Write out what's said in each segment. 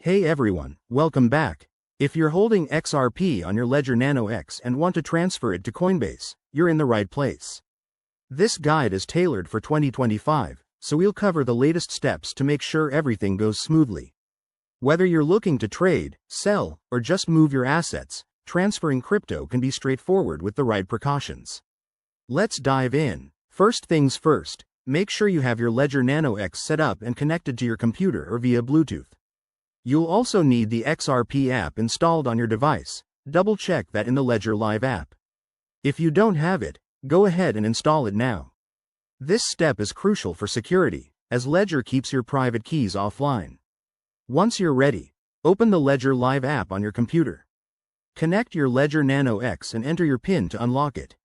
Hey everyone, welcome back. If you're holding XRP on your Ledger Nano X and want to transfer it to Coinbase, you're in the right place. This guide is tailored for 2025, so we'll cover the latest steps to make sure everything goes smoothly. Whether you're looking to trade, sell, or just move your assets, transferring crypto can be straightforward with the right precautions. Let's dive in. First things first, make sure you have your Ledger Nano X set up and connected to your computer or via Bluetooth. You'll also need the XRP app installed on your device. Double-check that in the Ledger Live app. If you don't have it, go ahead and install it now. This step is crucial for security, as Ledger keeps your private keys offline. Once you're ready, open the Ledger Live app on your computer. Connect your Ledger Nano X and enter your PIN to unlock it.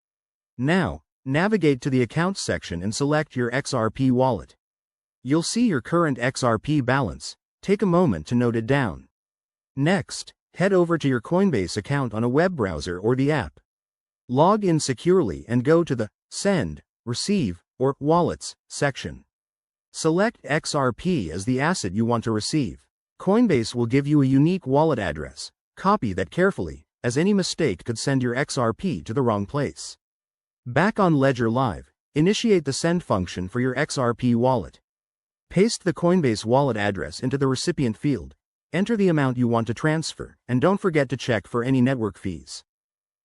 Now, navigate to the Accounts section and select your XRP wallet. You'll see your current XRP balance. Take a moment to note it down. Next, head over to your Coinbase account on a web browser or the app. Log in securely and go to the Send, Receive, or Wallets section. Select XRP as the asset you want to receive. Coinbase will give you a unique wallet address. Copy that carefully, as any mistake could send your XRP to the wrong place. Back on Ledger Live, initiate the send function for your XRP wallet. Paste the Coinbase wallet address into the recipient field, enter the amount you want to transfer, and don't forget to check for any network fees.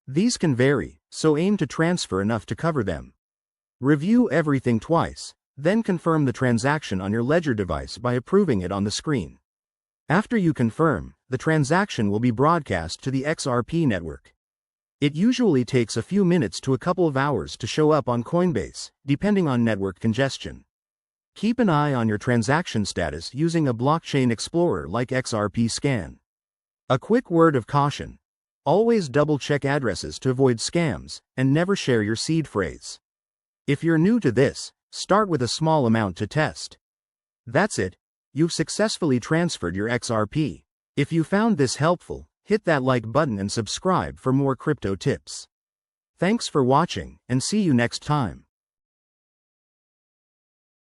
These can vary, so aim to transfer enough to cover them. Review everything twice, then confirm the transaction on your Ledger device by approving it on the screen. After you confirm, the transaction will be broadcast to the XRP network. It usually takes a few minutes to a couple of hours to show up on Coinbase, depending on network congestion. Keep an eye on your transaction status using a blockchain explorer like XRP Scan. A quick word of caution. Always double-check addresses to avoid scams, and never share your seed phrase. If you're new to this, start with a small amount to test. That's it. You've successfully transferred your XRP. If you found this helpful, hit that like button and subscribe for more crypto tips. Thanks for watching, and see you next time.